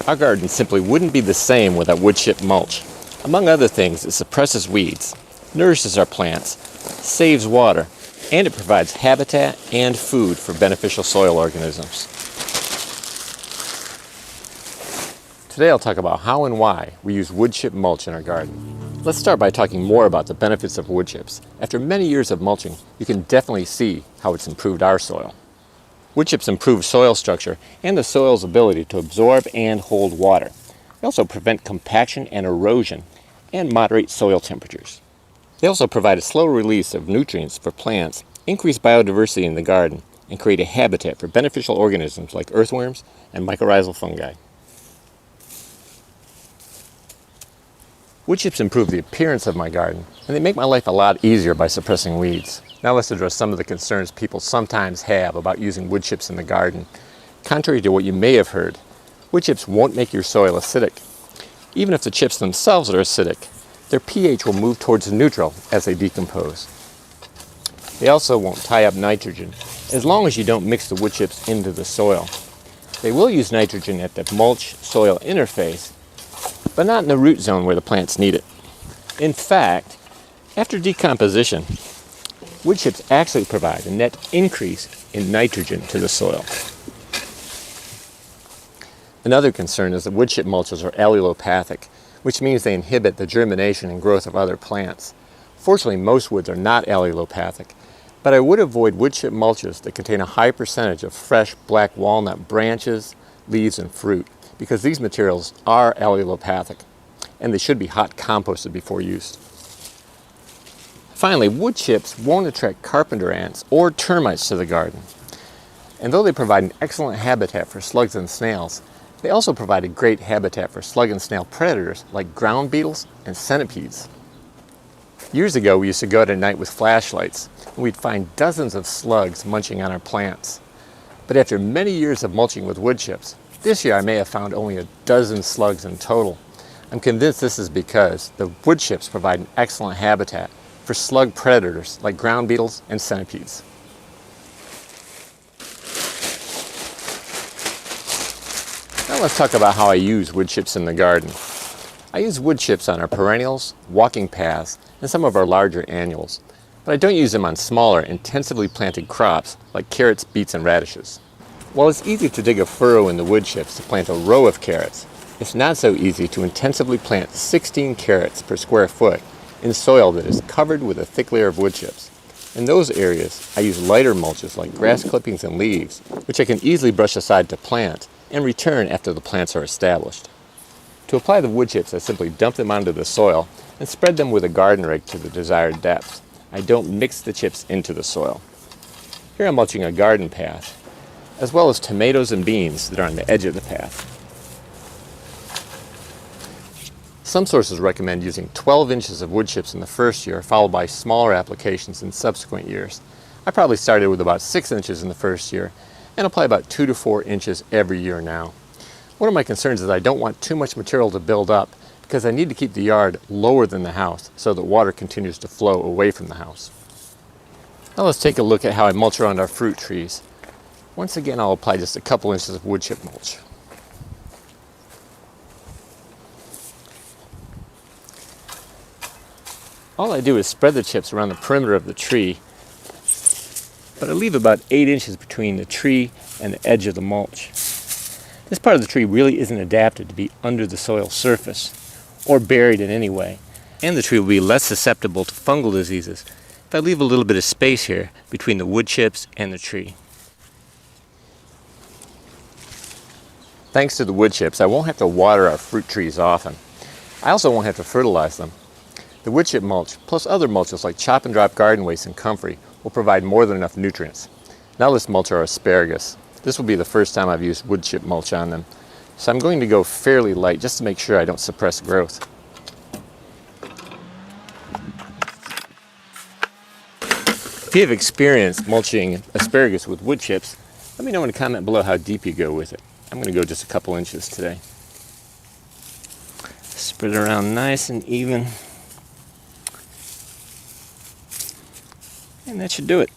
Our garden simply wouldn't be the same without woodchip mulch. Among other things, it suppresses weeds, nourishes our plants, saves water, and it provides habitat and food for beneficial soil organisms. Today I'll talk about how and why we use woodchip mulch in our garden. Let's start by talking more about the benefits of wood chips. After many years of mulching, you can definitely see how it's improved our soil. Wood chips improve soil structure and the soil's ability to absorb and hold water. They also prevent compaction and erosion and moderate soil temperatures. They also provide a slow release of nutrients for plants, increase biodiversity in the garden, and create a habitat for beneficial organisms like earthworms and mycorrhizal fungi. Wood chips improve the appearance of my garden, and they make my life a lot easier by suppressing weeds. Now let's address some of the concerns people sometimes have about using wood chips in the garden. Contrary to what you may have heard, wood chips won't make your soil acidic. Even if the chips themselves are acidic, their pH will move towards neutral as they decompose. They also won't tie up nitrogen, as long as you don't mix the wood chips into the soil. They will use nitrogen at the mulch-soil interface, but not in the root zone where the plants need it. In fact, after decomposition, wood chips actually provide a net increase in nitrogen to the soil. Another concern is that wood chip mulches are allelopathic, which means they inhibit the germination and growth of other plants. Fortunately, most woods are not allelopathic, but I would avoid wood chip mulches that contain a high percentage of fresh black walnut branches, leaves, and fruit, because these materials are allelopathic, and they should be hot composted before use. Finally, wood chips won't attract carpenter ants or termites to the garden. And though they provide an excellent habitat for slugs and snails, they also provide a great habitat for slug and snail predators like ground beetles and centipedes. Years ago, we used to go out at night with flashlights, and we'd find dozens of slugs munching on our plants. But after many years of mulching with wood chips, this year I may have found only a dozen slugs in total. I'm convinced this is because the wood chips provide an excellent habitat for slug predators like ground beetles and centipedes. Now let's talk about how I use wood chips in the garden. I use wood chips on our perennials, walking paths, and some of our larger annuals, but I don't use them on smaller, intensively planted crops like carrots, beets, and radishes. While it's easy to dig a furrow in the wood chips to plant a row of carrots, it's not so easy to intensively plant 16 carrots per square foot in soil that is covered with a thick layer of wood chips. In those areas, I use lighter mulches like grass clippings and leaves, which I can easily brush aside to plant and return after the plants are established. To apply the wood chips, I simply dump them onto the soil and spread them with a garden rake to the desired depth. I don't mix the chips into the soil. Here I'm mulching a garden path, as well as tomatoes and beans that are on the edge of the path. Some sources recommend using 12 inches of wood chips in the first year, followed by smaller applications in subsequent years. I probably started with about 6 inches in the first year and apply about 2 to 4 inches every year now. One of my concerns is I don't want too much material to build up because I need to keep the yard lower than the house so that water continues to flow away from the house. Now let's take a look at how I mulch around our fruit trees. Once again, I'll apply just a couple inches of wood chip mulch. All I do is spread the chips around the perimeter of the tree, but I leave about 8 inches between the tree and the edge of the mulch. This part of the tree really isn't adapted to be under the soil surface or buried in any way, and the tree will be less susceptible to fungal diseases if I leave a little bit of space here between the wood chips and the tree. Thanks to the wood chips, I won't have to water our fruit trees often. I also won't have to fertilize them. The wood chip mulch, plus other mulches like chop and drop garden waste and comfrey, will provide more than enough nutrients. Now let's mulch our asparagus. This will be the first time I've used wood chip mulch on them, so I'm going to go fairly light just to make sure I don't suppress growth. If you have experienced mulching asparagus with wood chips, let me know in a comment below how deep you go with it. I'm going to go just a couple inches today. Spread it around nice and even. And that should do it.